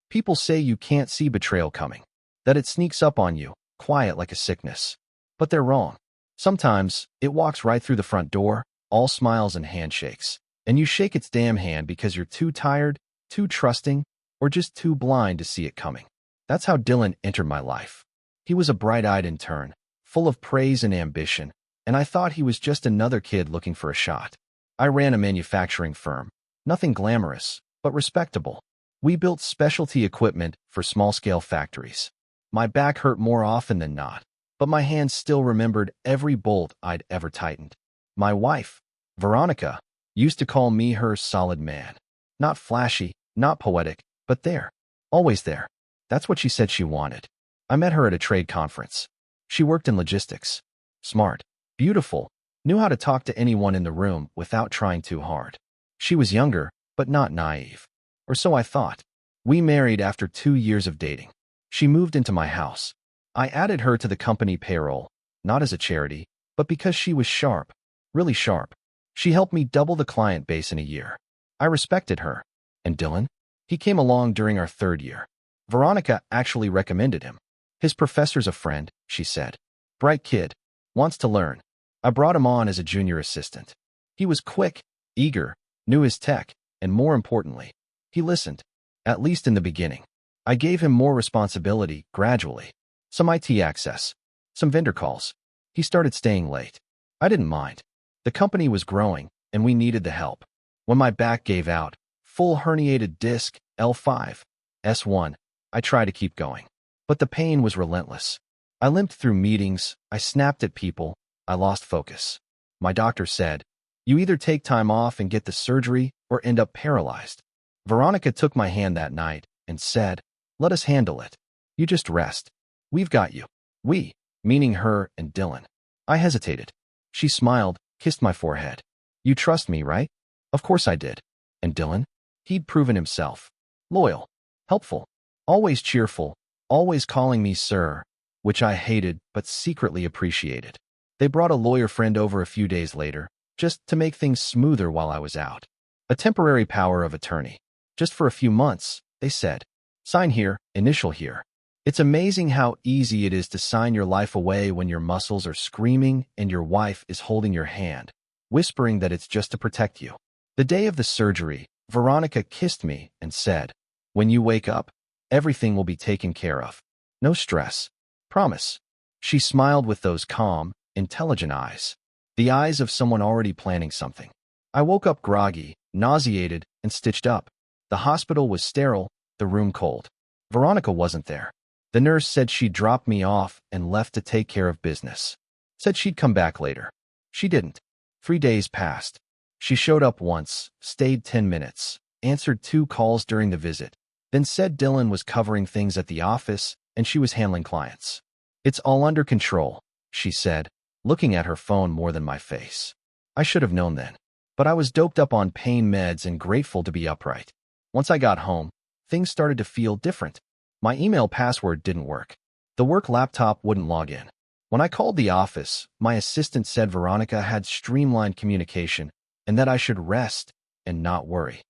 People say you can't see betrayal coming, that it sneaks up on you, quiet like a sickness. But they're wrong. Sometimes, it walks right through the front door, all smiles and handshakes, and you shake its damn hand because you're too tired, too trusting, or just too blind to see it coming. That's how Dylan entered my life. He was a bright-eyed intern, full of praise and ambition, and I thought he was just another kid looking for a shot. I ran a manufacturing firm. Nothing glamorous, but respectable. We built specialty equipment for small-scale factories. My back hurt more often than not, but my hands still remembered every bolt I'd ever tightened. My wife, Veronica, used to call me her solid man. Not flashy, not poetic, but there. Always there. That's what she said she wanted. I met her at a trade conference. She worked in logistics. Smart, beautiful, knew how to talk to anyone in the room without trying too hard. She was younger, but not naive. Or so I thought. We married after 2 years of dating. She moved into my house. I added her to the company payroll, not as a charity, but because she was sharp, really sharp. She helped me double the client base in a year. I respected her. And Dylan? He came along during our 3rd year. Veronica actually recommended him. His professor's a friend, she said. Bright kid. Wants to learn. I brought him on as a junior assistant. He was quick, eager, knew his tech, and more importantly, he listened. At least in the beginning. I gave him more responsibility, gradually. Some IT access. Some vendor calls. He started staying late. I didn't mind. The company was growing, and we needed the help. When my back gave out, full herniated disc, L5, S1, I tried to keep going. But the pain was relentless. I limped through meetings, I snapped at people, I lost focus. My doctor said, you either take time off and get the surgery or end up paralyzed. Veronica took my hand that night and said, let us handle it. You just rest. We've got you. We, meaning her and Dylan. I hesitated. She smiled, kissed my forehead. You trust me, right? Of course I did. And Dylan? He'd proven himself. Loyal. Helpful. Always cheerful. Always calling me sir, which I hated but secretly appreciated. They brought a lawyer friend over a few days later, just to make things smoother while I was out. A temporary power of attorney. Just for a few months, they said. Sign here, initial here. It's amazing how easy it is to sign your life away when your muscles are screaming and your wife is holding your hand, whispering that it's just to protect you. The day of the surgery, Veronica kissed me and said, when you wake up, everything will be taken care of. No stress. Promise. She smiled with those calm, intelligent eyes. The eyes of someone already planning something. I woke up groggy, nauseated, and stitched up. The hospital was sterile, the room cold. Veronica wasn't there. The nurse said she'd dropped me off and left to take care of business. Said she'd come back later. She didn't. 3 days passed. She showed up once, stayed 10 minutes, answered 2 calls during the visit, then said Dylan was covering things at the office and she was handling clients. It's all under control, she said, looking at her phone more than my face. I should have known then. But I was doped up on pain meds and grateful to be upright. Once I got home, things started to feel different. My email password didn't work. The work laptop wouldn't log in. When I called the office, my assistant said Veronica had streamlined communication and that I should rest and not worry.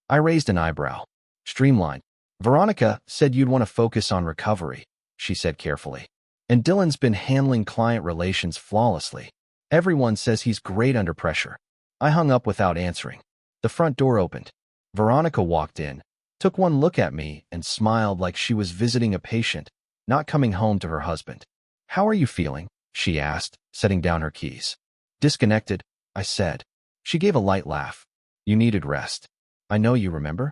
I raised an eyebrow. Streamlined. Veronica said you'd want to focus on recovery, she said carefully. And Dylan's been handling client relations flawlessly. Everyone says he's great under pressure. I hung up without answering. The front door opened. Veronica walked in, took one look at me, and smiled like she was visiting a patient, not coming home to her husband. How are you feeling? She asked, setting down her keys. Disconnected, I said. She gave a light laugh. You needed rest. I know you remember.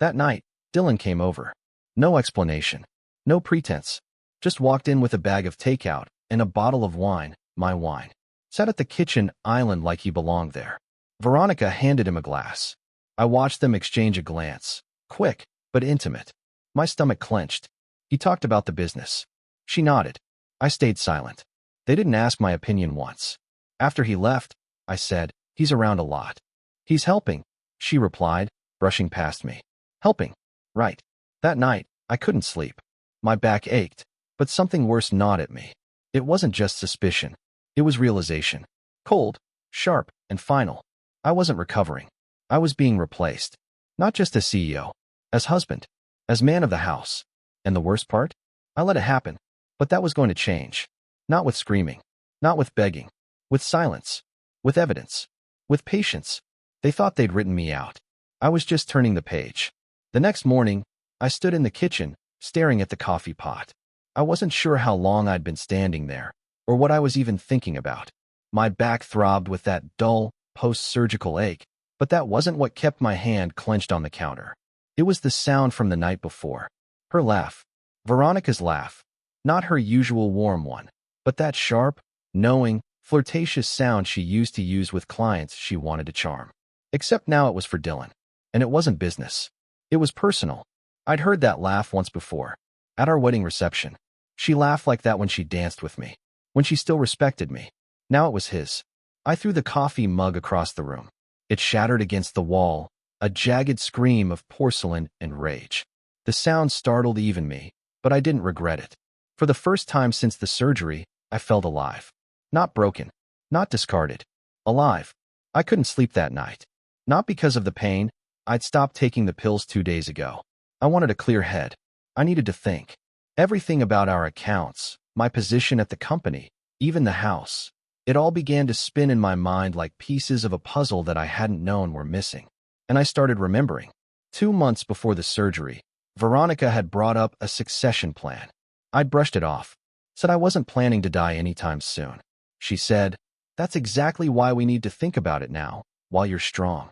That night, Dylan came over. No explanation. No pretense. Just walked in with a bag of takeout and a bottle of wine, my wine. Sat at the kitchen island like he belonged there. Veronica handed him a glass. I watched them exchange a glance. Quick, but intimate. My stomach clenched. He talked about the business. She nodded. I stayed silent. They didn't ask my opinion once. After he left, I said, he's around a lot. He's helping, she replied, brushing past me. Helping. Right. That night, I couldn't sleep. My back ached, but something worse gnawed at me. It wasn't just suspicion. It was realization. Cold, sharp, and final. I wasn't recovering. I was being replaced. Not just as CEO. As husband. as man of the house. And the worst part? I let it happen. But that was going to change. Not with screaming. Not with begging. With silence. With evidence. With patience. They thought they'd written me out. I was just turning the page. The next morning, I stood in the kitchen, staring at the coffee pot. I wasn't sure how long I'd been standing there, or what I was even thinking about. My back throbbed with that dull, post-surgical ache, but that wasn't what kept my hand clenched on the counter. It was the sound from the night before. Her laugh. Veronica's laugh. Not her usual warm one, but that sharp, knowing, flirtatious sound she used to use with clients she wanted to charm. Except now it was for Dylan. And it wasn't business. It was personal. I'd heard that laugh once before. At our wedding reception. She laughed like that when she danced with me. When she still respected me. Now it was his. I threw the coffee mug across the room. It shattered against the wall, a jagged scream of porcelain and rage. The sound startled even me, but I didn't regret it. For the first time since the surgery, I felt alive. Not broken. Not discarded. Alive. I couldn't sleep that night. Not because of the pain. I'd stopped taking the pills 2 days ago. I wanted a clear head. I needed to think. Everything about our accounts, my position at the company, even the house. It all began to spin in my mind like pieces of a puzzle that I hadn't known were missing. And I started remembering. 2 months before the surgery, Veronica had brought up a succession plan. I'd brushed it off. Said I wasn't planning to die anytime soon. She said, "That's exactly why we need to think about it now, while you're strong."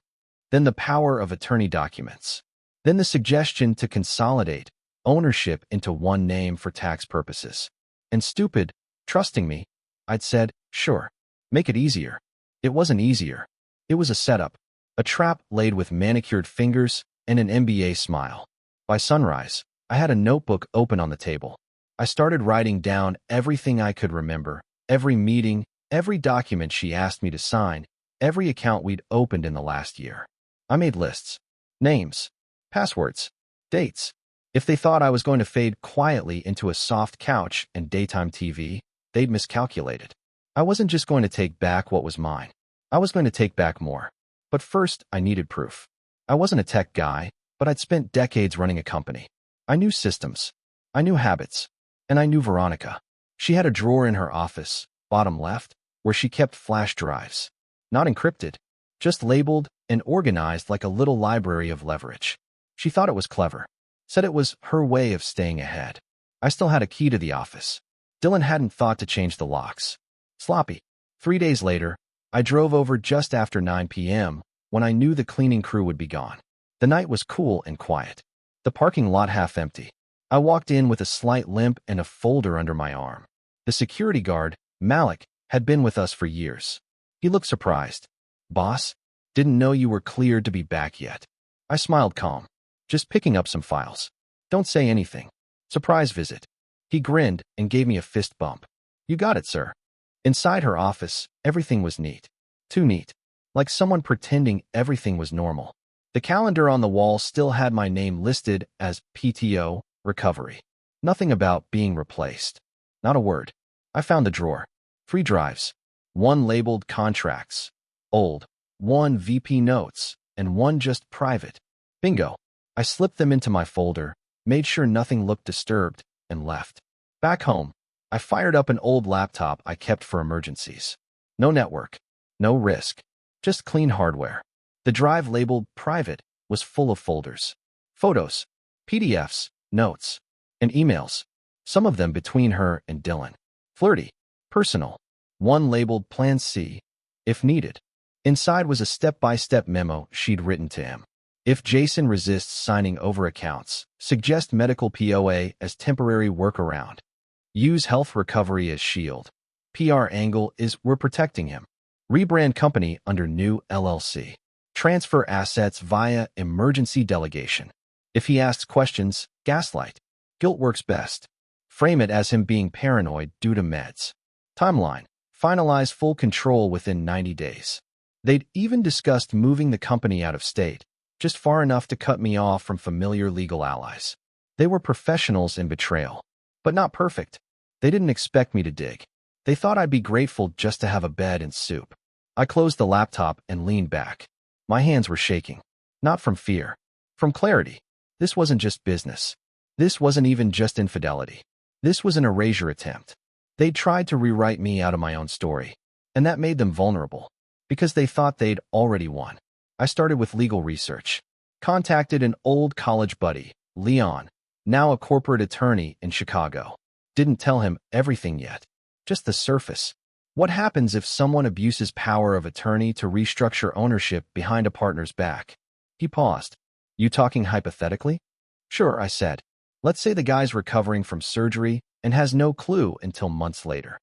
Then the power of attorney documents. Then the suggestion to consolidate ownership into one name for tax purposes. And stupid, trusting me, I'd said, "Sure. Make it easier." It wasn't easier. It was a setup. A trap laid with manicured fingers and an MBA smile. By sunrise, I had a notebook open on the table. I started writing down everything I could remember, every meeting, every document she asked me to sign, every account we'd opened in the last year. I made lists. Names. Passwords. Dates. If they thought I was going to fade quietly into a soft couch and daytime TV, they'd miscalculated. I wasn't just going to take back what was mine. I was going to take back more. But first, I needed proof. I wasn't a tech guy, but I'd spent decades running a company. I knew systems. I knew habits. And I knew Veronica. She had a drawer in her office, bottom left, where she kept flash drives. Not encrypted, just labeled and organized like a little library of leverage. She thought it was clever. Said it was her way of staying ahead. I still had a key to the office. Dylan hadn't thought to change the locks. Sloppy. 3 days later, I drove over just after 9 p.m. when I knew the cleaning crew would be gone. The night was cool and quiet. The parking lot half empty. I walked in with a slight limp and a folder under my arm. The security guard, Malik, had been with us for years. He looked surprised. "Boss, didn't know you were cleared to be back yet." I smiled calm. "Just picking up some files. Don't say anything. Surprise visit." He grinned and gave me a fist bump. "You got it, sir." Inside her office, everything was neat. Too neat. Like someone pretending everything was normal. The calendar on the wall still had my name listed as PTO, recovery. Nothing about being replaced. Not a word. I found the drawer. 3 drives. 1 labeled contracts. Old. 1 VP notes. And 1 just private. Bingo. I slipped them into my folder, made sure nothing looked disturbed, and left. Back home, I fired up an old laptop I kept for emergencies. No network. No risk. Just clean hardware. The drive labeled private was full of folders. Photos. PDFs. Notes. And emails. Some of them between her and Dylan. Flirty. Personal. 1 labeled Plan C. If needed. Inside was a step-by-step memo she'd written to him. If Jason resists signing over accounts, suggest medical POA as temporary workaround. Use health recovery as shield. PR angle is we're protecting him. Rebrand company under new LLC. Transfer assets via emergency delegation. If he asks questions, gaslight. Guilt works best. Frame it as him being paranoid due to meds. Timeline. Finalize full control within 90 days. They'd even discussed moving the company out of state, just far enough to cut me off from familiar legal allies. They were professionals in betrayal, but not perfect. They didn't expect me to dig. They thought I'd be grateful just to have a bed and soup. I closed the laptop and leaned back. My hands were shaking. Not from fear. From clarity. This wasn't just business. This wasn't even just infidelity. This was an erasure attempt. They tried to rewrite me out of my own story, and that made them vulnerable, because they thought they'd already won. I started with legal research. Contacted an old college buddy, Leon, now a corporate attorney in Chicago. Didn't tell him everything yet, just the surface. What happens if someone abuses power of attorney to restructure ownership behind a partner's back? He paused. You talking hypothetically? Sure, I said. Let's say the guy's recovering from surgery and has no clue until months later.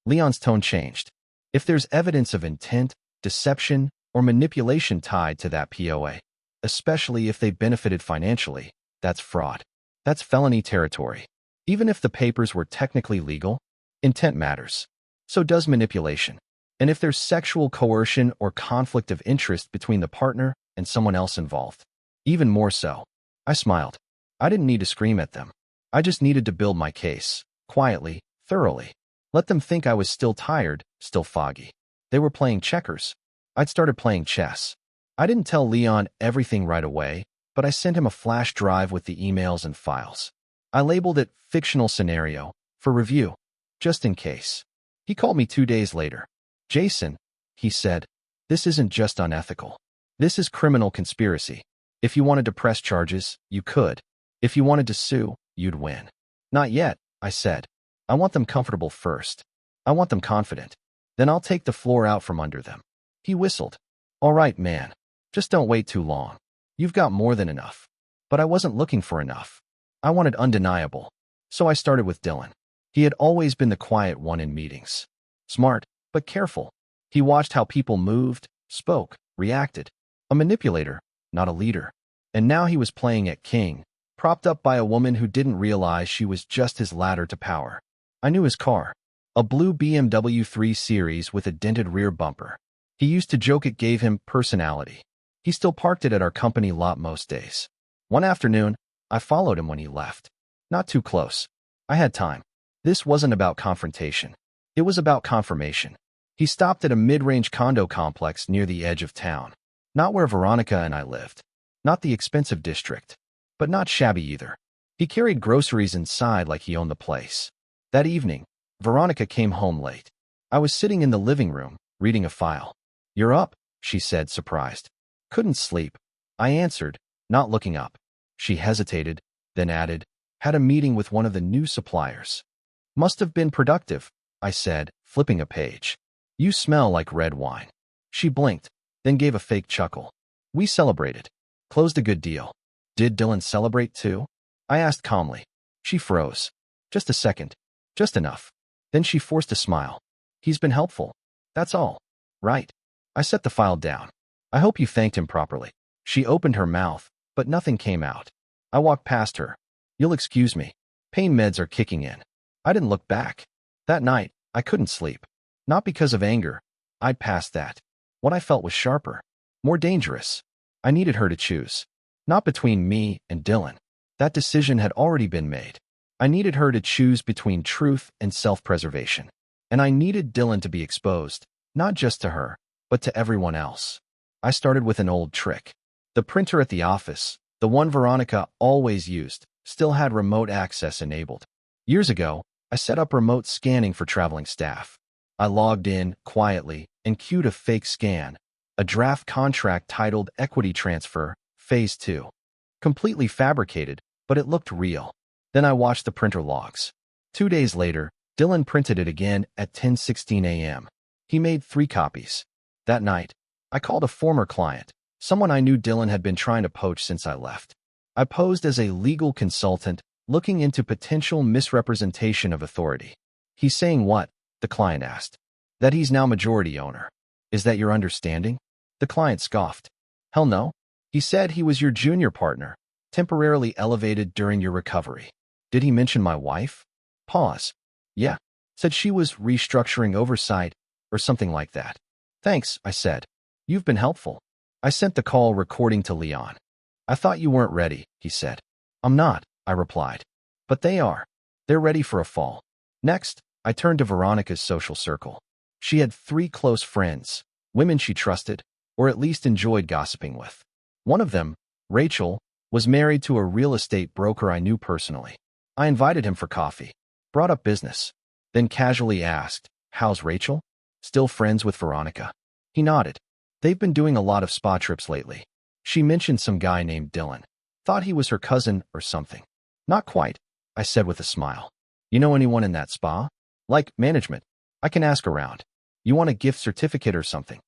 Leon's tone changed. If there's evidence of intent, deception, or manipulation tied to that POA, especially if they benefited financially, that's fraud. That's felony territory. Even if the papers were technically legal, intent matters. So does manipulation. And if there's sexual coercion or conflict of interest between the partner and someone else involved, even more so. I smiled. I didn't need to scream at them. I just needed to build my case, quietly, thoroughly. Let them think I was still tired, still foggy. They were playing checkers. I'd started playing chess. I didn't tell Leon everything right away, but I sent him a flash drive with the emails and files. I labeled it fictional scenario for review, just in case. He called me 2 days later. Jason, he said, this isn't just unethical. This is criminal conspiracy. If you wanted to press charges, you could. If you wanted to sue, you'd win. Not yet, I said. I want them comfortable first. I want them confident. Then I'll take the floor out from under them. He whistled. All right, man. Just don't wait too long. You've got more than enough. But I wasn't looking for enough. I wanted undeniable. So I started with Dylan. He had always been the quiet one in meetings. Smart, but careful. He watched how people moved, spoke, reacted. A manipulator, not a leader. And now he was playing at king, propped up by a woman who didn't realize she was just his ladder to power. I knew his car. A blue BMW 3 Series with a dented rear bumper. He used to joke it gave him personality. He still parked it at our company lot most days. One afternoon, I followed him when he left. Not too close. I had time. This wasn't about confrontation. It was about confirmation. He stopped at a mid-range condo complex near the edge of town. Not where Veronica and I lived. Not the expensive district. But not shabby either. He carried groceries inside like he owned the place. That evening, Veronica came home late. I was sitting in the living room, reading a file. You're up, she said, surprised. Couldn't sleep. I answered, not looking up. She hesitated, then added, had a meeting with one of the new suppliers. Must have been productive, I said, flipping a page. You smell like red wine. She blinked, then gave a fake chuckle. We celebrated. Closed a good deal. Did Dylan celebrate too? I asked calmly. She froze. Just a second. Just enough. Then she forced a smile. He's been helpful. That's all. Right. I set the file down. I hope you thanked him properly. She opened her mouth, but nothing came out. I walked past her. You'll excuse me. Pain meds are kicking in. I didn't look back. That night, I couldn't sleep. Not because of anger. I'd passed that. What I felt was sharper. More dangerous. I needed her to choose. Not between me and Dylan. That decision had already been made. I needed her to choose between truth and self-preservation. And I needed Dylan to be exposed, not just to her, but to everyone else. I started with an old trick. The printer at the office, the one Veronica always used, still had remote access enabled. Years ago, I set up remote scanning for traveling staff. I logged in, quietly, and queued a fake scan, a draft contract titled Equity Transfer, Phase 2. Completely fabricated, but it looked real. Then I watched the printer logs. 2 days later, Dylan printed it again at 10:16 a.m. He made 3 copies. That night, I called a former client, someone I knew Dylan had been trying to poach since I left. I posed as a legal consultant, looking into potential misrepresentation of authority. He's saying what? The client asked. That he's now majority owner. Is that your understanding? The client scoffed. Hell no. He said he was your junior partner, temporarily elevated during your recovery. Did he mention my wife? Pause. Yeah. Said she was restructuring oversight, or something like that. Thanks, I said. You've been helpful. I sent the call recording to Leon. I thought you weren't ready, he said. I'm not, I replied. But they are. They're ready for a fall. Next, I turned to Veronica's social circle. She had 3 close friends, women she trusted, or at least enjoyed gossiping with. One of them, Rachel, Was married to a real estate broker I knew personally. I invited him for coffee, brought up business, then casually asked, "How's Rachel? Still friends with Veronica?" He nodded. "They've been doing a lot of spa trips lately. She mentioned some guy named Dylan. Thought he was her cousin or something." "Not quite," I said with a smile. "You know anyone in that spa? Like management? I can ask around. You want a gift certificate or something?"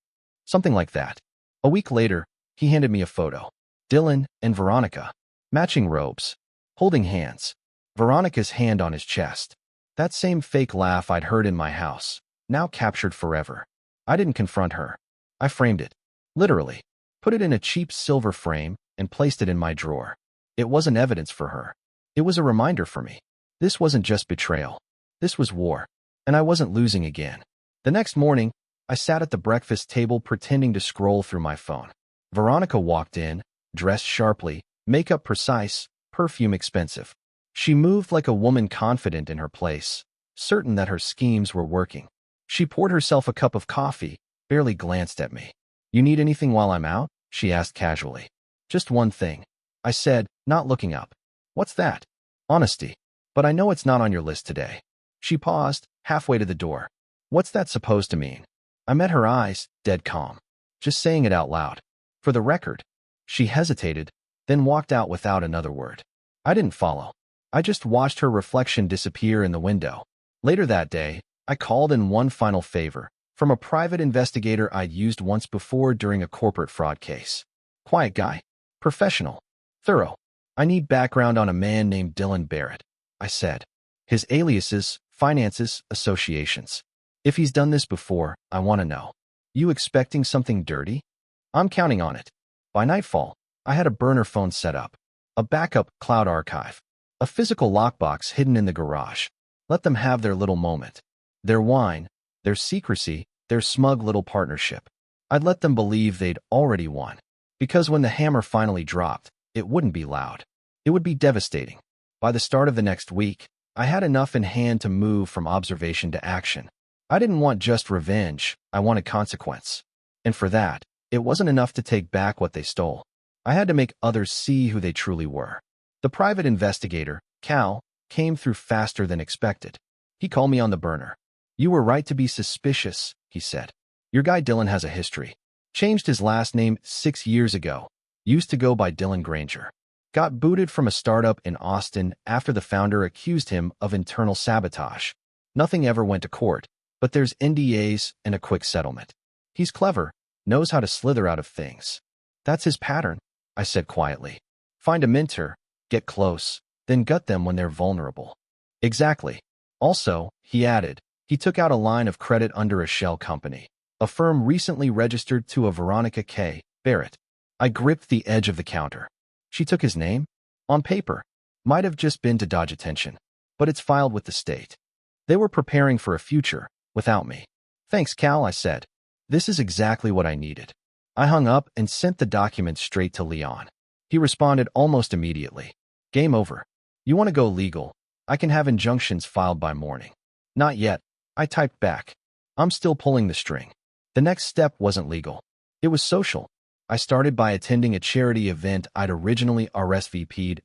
"Something like that." A week later, he handed me a photo. Dylan and Veronica, matching robes, holding hands. Veronica's hand on his chest. That same fake laugh I'd heard in my house, now captured forever. I didn't confront her. I framed it. Literally. Put it in a cheap silver frame and placed it in my drawer. It wasn't evidence for her. It was a reminder for me. This wasn't just betrayal. This was war. And I wasn't losing again. The next morning, I sat at the breakfast table pretending to scroll through my phone. Veronica walked in, dressed sharply, makeup precise, perfume expensive. She moved like a woman confident in her place, certain that her schemes were working. She poured herself a cup of coffee, barely glanced at me. "You need anything while I'm out?" she asked casually. "Just one thing," I said, not looking up. "What's that?" "Honesty. But I know it's not on your list today." She paused, halfway to the door. "What's that supposed to mean?" I met her eyes, dead calm. "Just saying it out loud. For the record." She hesitated, then walked out without another word. I didn't follow. I just watched her reflection disappear in the window. Later that day, I called in one final favor from a private investigator I'd used once before during a corporate fraud case. Quiet guy. Professional. Thorough. "I need background on a man named Dylan Barrett," I said. "His aliases, finances, associations. If he's done this before, I want to know." "You expecting something dirty?" "I'm counting on it." By nightfall, I had a burner phone set up, a backup cloud archive, a physical lockbox hidden in the garage. Let them have their little moment. Their wine, their secrecy, their smug little partnership. I'd let them believe they'd already won. Because when the hammer finally dropped, it wouldn't be loud. It would be devastating. By the start of the next week, I had enough in hand to move from observation to action. I didn't want just revenge, I wanted consequence. And for that, it wasn't enough to take back what they stole. I had to make others see who they truly were. The private investigator, Cal, came through faster than expected. He called me on the burner. "You were right to be suspicious," he said. "Your guy Dylan has a history. Changed his last name 6 years ago. Used to go by Dylan Granger. Got booted from a startup in Austin after the founder accused him of internal sabotage. Nothing ever went to court, but there's NDAs and a quick settlement. He's clever, knows how to slither out of things. That's his pattern," I said quietly. "Find a mentor, get close, then gut them when they're vulnerable." "Exactly. Also," he added, he took out a line of credit under a shell company, a firm recently registered to a Veronica K. Barrett. I gripped the edge of the counter. She took his name? On paper. Might have just been to dodge attention. But it's filed with the state. They were preparing for a future, without me. "Thanks, Cal," I said. "This is exactly what I needed." I hung up and sent the documents straight to Leon. He responded almost immediately. "Game over. You want to go legal? I can have injunctions filed by morning." "Not yet," I typed back. "I'm still pulling the string." The next step wasn't legal. It was social. I started by attending a charity event I'd originally RSVP'd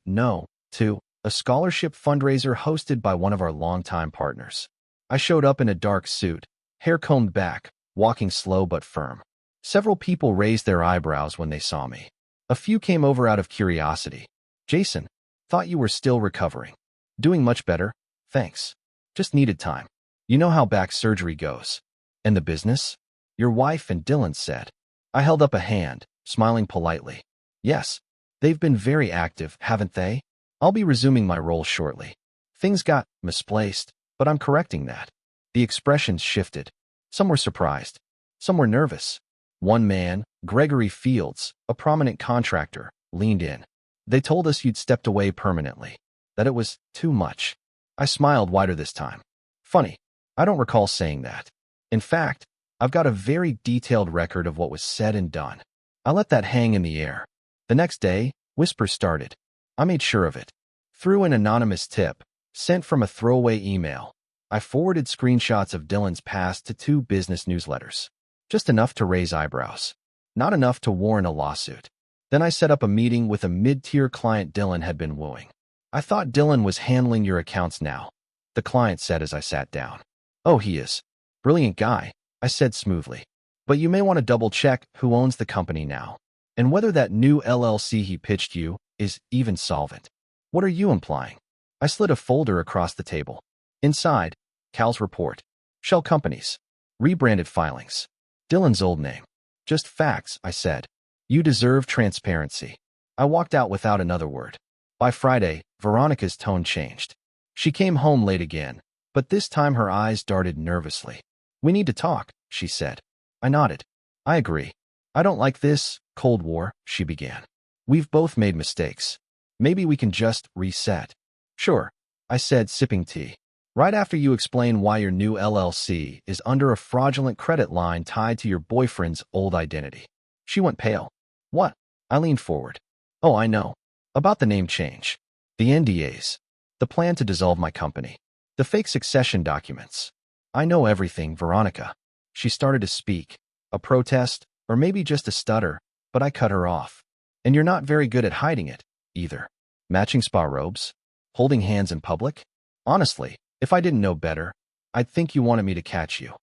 to, a scholarship fundraiser hosted by one of our longtime partners. I showed up in a dark suit, hair combed back, walking slow but firm. Several people raised their eyebrows when they saw me. A few came over out of curiosity. "Jason, thought you were still recovering." "Doing much better, thanks. Just needed time. You know how back surgery goes." "And the business?" "Your wife and Dylan said." I held up a hand, smiling politely. "Yes, they've been very active, haven't they? I'll be resuming my role shortly. Things got misplaced, but I'm correcting that." The expressions shifted. Some were surprised. Some were nervous. One man, Gregory Fields, a prominent contractor, leaned in. "They told us you'd stepped away permanently. That it was too much." I smiled wider this time. "Funny, I don't recall saying that. In fact, I've got a very detailed record of what was said and done." I let that hang in the air. The next day, whispers started. I made sure of it. Through an anonymous tip, sent from a throwaway email, I forwarded screenshots of Dylan's past to 2 business newsletters. Just enough to raise eyebrows. Not enough to warrant a lawsuit. Then I set up a meeting with a mid-tier client Dylan had been wooing. I thought Dylan was handling your accounts now, the client said as I sat down. Oh, he is. Brilliant guy, I said smoothly. But you may want to double-check who owns the company now, and whether that new LLC he pitched you is even solvent. What are you implying? I slid a folder across the table. Inside, Cal's report. Shell companies. Rebranded filings. Dylan's old name. Just facts, I said. You deserve transparency. I walked out without another word. By Friday, Veronica's tone changed. She came home late again, but this time her eyes darted nervously. We need to talk, she said. I nodded. I agree. I don't like this Cold War, she began. We've both made mistakes. Maybe we can just reset. Sure, I said, sipping tea. Right after you explain why your new LLC is under a fraudulent credit line tied to your boyfriend's old identity. She went pale. What? I leaned forward. Oh, I know. About the name change. The NDAs. The plan to dissolve my company. The fake succession documents. I know everything, Veronica. She started to speak. A protest, or maybe just a stutter, but I cut her off. And you're not very good at hiding it, either. Matching spa robes? Holding hands in public? Honestly, if I didn't know better, I'd think you wanted me to catch you.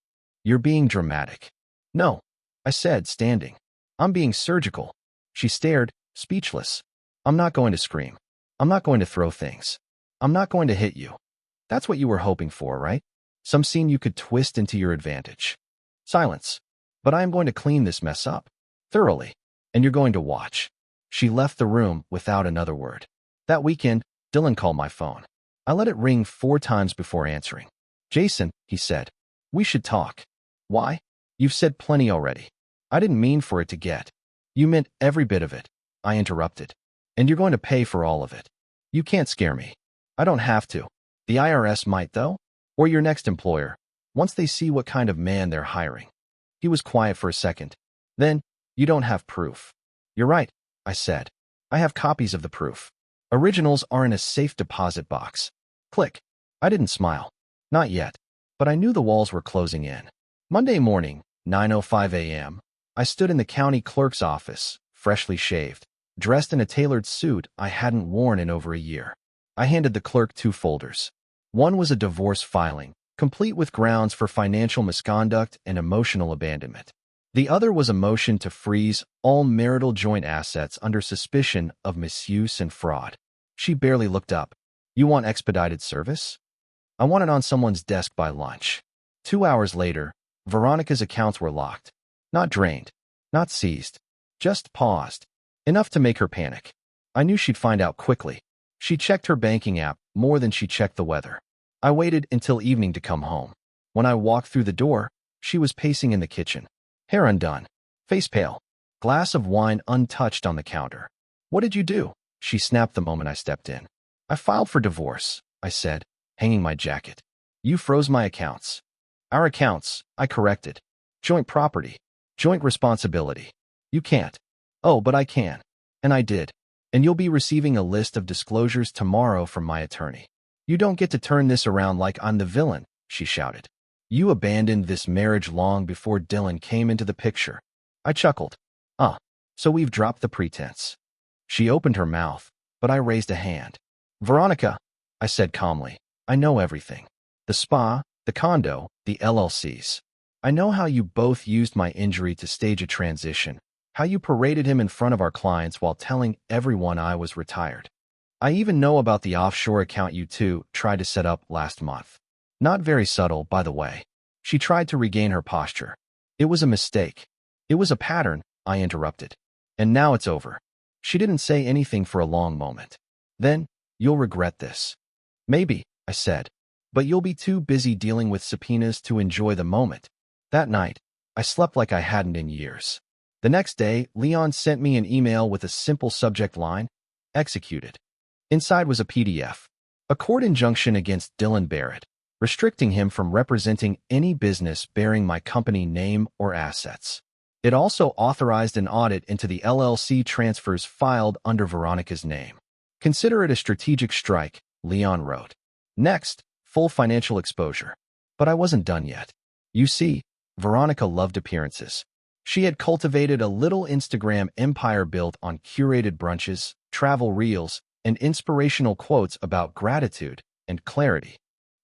You're being dramatic. No, I said, standing. I'm being surgical. She stared, speechless. I'm not going to scream. I'm not going to throw things. I'm not going to hit you. That's what you were hoping for, right? Some scene you could twist into your advantage. Silence. But I am going to clean this mess up. Thoroughly. And you're going to watch. She left the room without another word. That weekend, Dylan called my phone. I let it ring 4 times before answering. Jason, he said. We should talk. Why? You've said plenty already. I didn't mean for it to get. You meant every bit of it. I interrupted. And you're going to pay for all of it. You can't scare me. I don't have to. The IRS might, though. Or your next employer, once they see what kind of man they're hiring. He was quiet for a second. Then, you don't have proof. You're right, I said. I have copies of the proof. Originals are in a safe deposit box. Click. I didn't smile. Not yet. But I knew the walls were closing in. Monday morning, 9:05 a.m., I stood in the county clerk's office, freshly shaved, dressed in a tailored suit I hadn't worn in over a year. I handed the clerk 2 folders. One was a divorce filing, complete with grounds for financial misconduct and emotional abandonment. The other was a motion to freeze all marital joint assets under suspicion of misuse and fraud. She barely looked up. You want expedited service? I want it on someone's desk by lunch. 2 hours later, Veronica's accounts were locked. Not drained. Not seized. Just paused. Enough to make her panic. I knew she'd find out quickly. She checked her banking app more than she checked the weather. I waited until evening to come home. When I walked through the door, she was pacing in the kitchen. Hair undone. Face pale. Glass of wine untouched on the counter. What did you do? She snapped the moment I stepped in. I filed for divorce, I said, hanging my jacket. You froze my accounts. Our accounts, I corrected. Joint property. Joint responsibility. You can't. Oh, but I can. And I did. And you'll be receiving a list of disclosures tomorrow from my attorney. You don't get to turn this around like I'm the villain, she shouted. You abandoned this marriage long before Dylan came into the picture. I chuckled. So we've dropped the pretense. She opened her mouth, but I raised a hand. Veronica, I said calmly, I know everything. The spa, the condo, the LLCs. I know how you both used my injury to stage a transition, how you paraded him in front of our clients while telling everyone I was retired. I even know about the offshore account you two tried to set up last month. Not very subtle, by the way. She tried to regain her posture. It was a mistake. It was a pattern, I interrupted. And now it's over. She didn't say anything for a long moment. Then, you'll regret this. Maybe, I said. But you'll be too busy dealing with subpoenas to enjoy the moment. That night, I slept like I hadn't in years. The next day, Leon sent me an email with a simple subject line, executed. Inside was a PDF, a court injunction against Dylan Barrett, restricting him from representing any business bearing my company name or assets. It also authorized an audit into the LLC transfers filed under Veronica's name. Consider it a strategic strike, Leon wrote. Next, full financial exposure. But I wasn't done yet. You see, Veronica loved appearances. She had cultivated a little Instagram empire built on curated brunches, travel reels, and inspirational quotes about gratitude and clarity.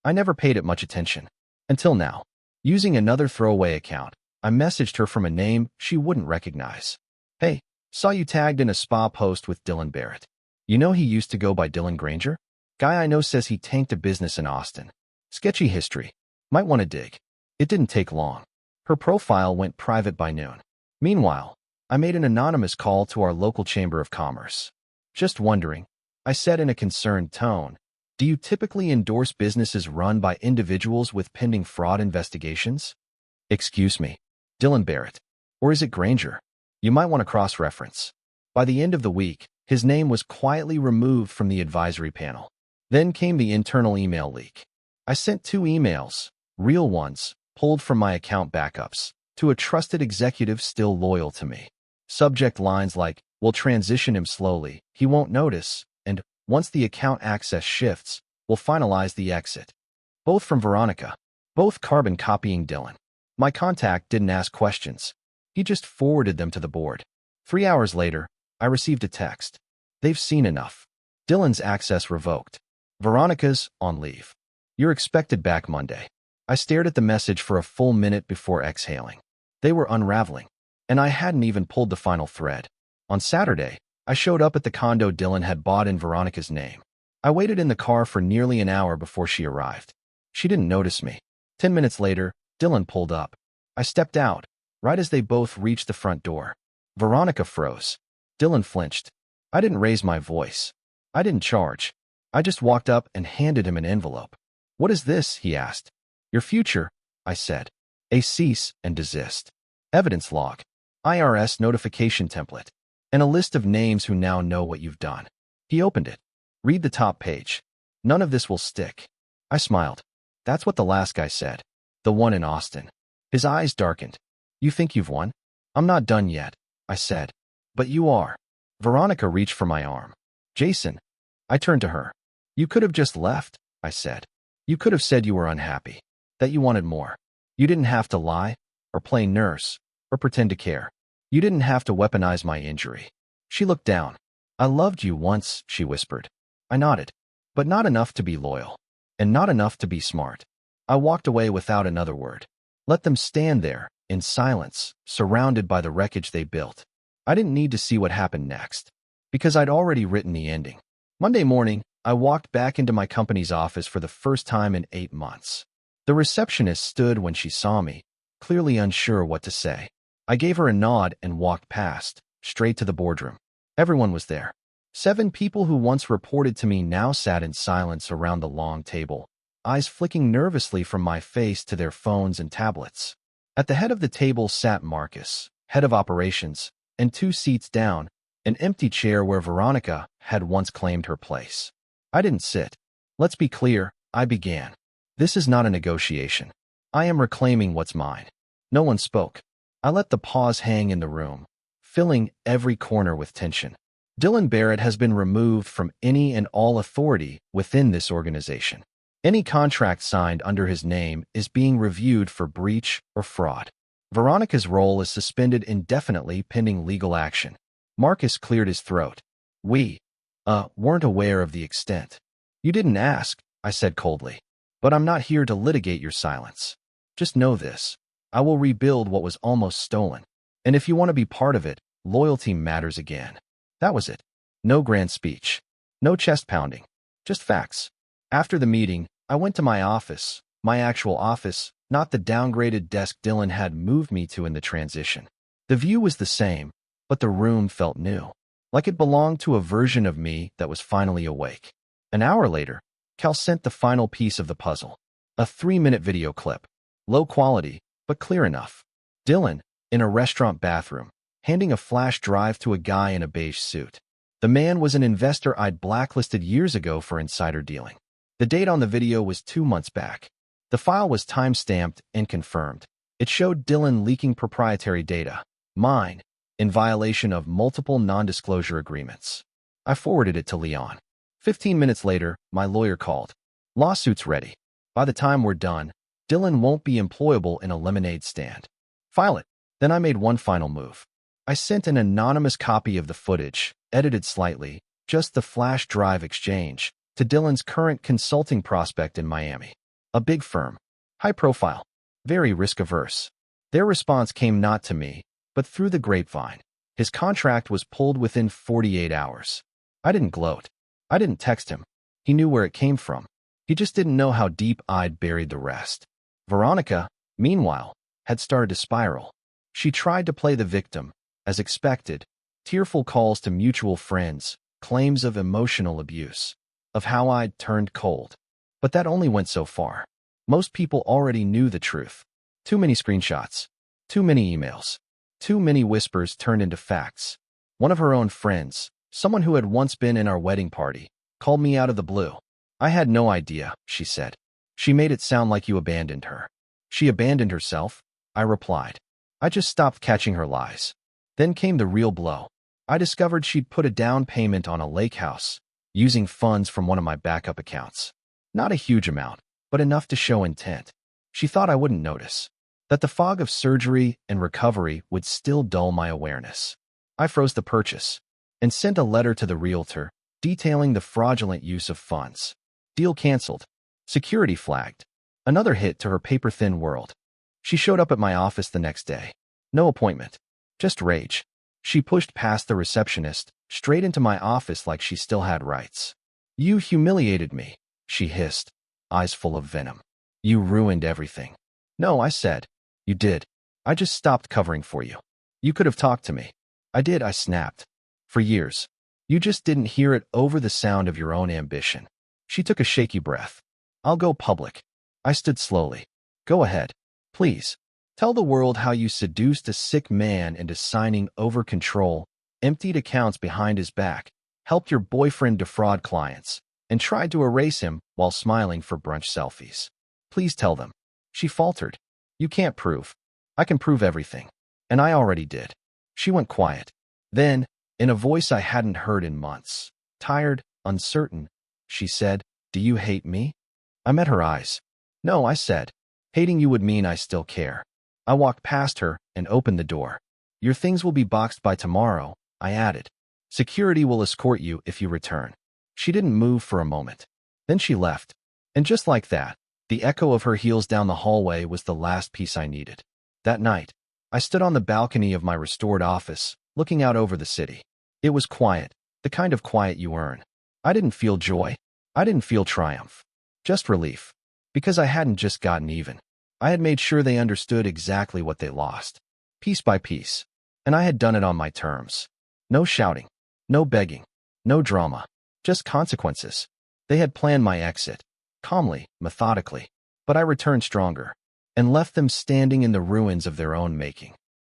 I never paid it much attention. Until now. Using another throwaway account, I messaged her from a name she wouldn't recognize. Hey, saw you tagged in a spa post with Dylan Barrett. You know he used to go by Dylan Granger? Guy I know says he tanked a business in Austin. Sketchy history. Might want to dig. It didn't take long. Her profile went private by noon. Meanwhile, I made an anonymous call to our local chamber of commerce. Just wondering, I said in a concerned tone, do you typically endorse businesses run by individuals with pending fraud investigations? Excuse me, Dylan Barrett. Or is it Granger? You might want to cross-reference. By the end of the week, his name was quietly removed from the advisory panel. Then came the internal email leak. I sent 2 emails, real ones, pulled from my account backups, to a trusted executive still loyal to me. Subject lines like, we'll transition him slowly, he won't notice, and once the account access shifts, we'll finalize the exit. Both from Veronica. Both carbon copying Dylan. My contact didn't ask questions. He just forwarded them to the board. 3 hours later, I received a text. They've seen enough. Dylan's access revoked. Veronica's on leave. You're expected back Monday. I stared at the message for a full minute before exhaling. They were unraveling, and I hadn't even pulled the final thread. On Saturday, I showed up at the condo Dylan had bought in Veronica's name. I waited in the car for nearly an hour before she arrived. She didn't notice me. 10 minutes later, Dylan pulled up. I stepped out, right as they both reached the front door. Veronica froze. Dylan flinched. I didn't raise my voice. I didn't charge. I just walked up and handed him an envelope. What is this? He asked. Your future, I said. A cease and desist. Evidence log. IRS notification template. And a list of names who now know what you've done. He opened it. Read the top page. None of this will stick. I smiled. That's what the last guy said. The one in Austin. His eyes darkened. You think you've won? I'm not done yet, I said. But you are. Veronica reached for my arm. Jason. I turned to her. You could have just left, I said. You could have said you were unhappy. That you wanted more. You didn't have to lie, or play nurse, or pretend to care. You didn't have to weaponize my injury. She looked down. I loved you once, she whispered. I nodded. But not enough to be loyal. And not enough to be smart. I walked away without another word. Let them stand there, in silence, surrounded by the wreckage they built. I didn't need to see what happened next, because I'd already written the ending. Monday morning, I walked back into my company's office for the first time in 8 months. The receptionist stood when she saw me, clearly unsure what to say. I gave her a nod and walked past, straight to the boardroom. Everyone was there. 7 people who once reported to me now sat in silence around the long table, eyes flicking nervously from my face to their phones and tablets. At the head of the table sat Marcus, head of operations, and 2 seats down, an empty chair where Veronica had once claimed her place. I didn't sit. Let's be clear, I began. This is not a negotiation. I am reclaiming what's mine. No one spoke. I let the pause hang in the room, filling every corner with tension. Dylan Barrett has been removed from any and all authority within this organization. Any contract signed under his name is being reviewed for breach or fraud. Veronica's role is suspended indefinitely pending legal action. Marcus cleared his throat. We, weren't aware of the extent. You didn't ask, I said coldly. But I'm not here to litigate your silence. Just know this. I will rebuild what was almost stolen. And if you want to be part of it, loyalty matters again. That was it. No grand speech. No chest pounding. Just facts. After the meeting, I went to my office, my actual office, not the downgraded desk Dylan had moved me to in the transition. The view was the same, but the room felt new, like it belonged to a version of me that was finally awake. An hour later, Cal sent the final piece of the puzzle. A 3-minute video clip. Low quality, but clear enough. Dylan, in a restaurant bathroom, handing a flash drive to a guy in a beige suit. The man was an investor I'd blacklisted years ago for insider dealing. The date on the video was 2 months back. The file was time-stamped and confirmed. It showed Dylan leaking proprietary data, mine, in violation of multiple non-disclosure agreements. I forwarded it to Leon. 15 minutes later, my lawyer called. Lawsuit's ready. By the time we're done, Dylan won't be employable in a lemonade stand. File it. Then I made one final move. I sent an anonymous copy of the footage, edited slightly, just the flash drive exchange, to Dylan's current consulting prospect in Miami. A big firm. High profile. Very risk-averse. Their response came not to me, but through the grapevine. His contract was pulled within 48 hours. I didn't gloat. I didn't text him. He knew where it came from. He just didn't know how deep I'd buried the rest. Veronica, meanwhile, had started to spiral. She tried to play the victim, as expected, tearful calls to mutual friends, claims of emotional abuse, of how I'd turned cold. But that only went so far. Most people already knew the truth. Too many screenshots. Too many emails. Too many whispers turned into facts. One of her own friends, someone who had once been in our wedding party, called me out of the blue. I had no idea, she said. She made it sound like you abandoned her. She abandoned herself? I replied. I just stopped catching her lies. Then came the real blow. I discovered she'd put a down payment on a lake house, using funds from one of my backup accounts. Not a huge amount, but enough to show intent. She thought I wouldn't notice, that the fog of surgery and recovery would still dull my awareness. I froze the purchase and sent a letter to the realtor detailing the fraudulent use of funds. Deal canceled. Security flagged. Another hit to her paper-thin world. She showed up at my office the next day. No appointment. Just rage. She pushed past the receptionist, straight into my office like she still had rights. You humiliated me, she hissed, eyes full of venom. You ruined everything. No, I said. You did. I just stopped covering for you. You could have talked to me. I did, I snapped. For years. You just didn't hear it over the sound of your own ambition. She took a shaky breath. I'll go public. I stood slowly. Go ahead. Please. Tell the world how you seduced a sick man into signing over control, emptied accounts behind his back, helped your boyfriend defraud clients, and tried to erase him while smiling for brunch selfies. Please tell them. She faltered. You can't prove. I can prove everything. And I already did. She went quiet. Then, in a voice I hadn't heard in months, tired, uncertain, she said, Do you hate me? I met her eyes. No, I said. Hating you would mean I still care. I walked past her and opened the door. Your things will be boxed by tomorrow, I added. Security will escort you if you return. She didn't move for a moment. Then she left. And just like that, the echo of her heels down the hallway was the last piece I needed. That night, I stood on the balcony of my restored office, looking out over the city. It was quiet, the kind of quiet you earn. I didn't feel joy. I didn't feel triumph. Just relief. Because I hadn't just gotten even. I had made sure they understood exactly what they lost. Piece by piece. And I had done it on my terms. No shouting. No begging. No drama. Just consequences. They had planned my exit. Calmly, methodically. But I returned stronger. And left them standing in the ruins of their own making.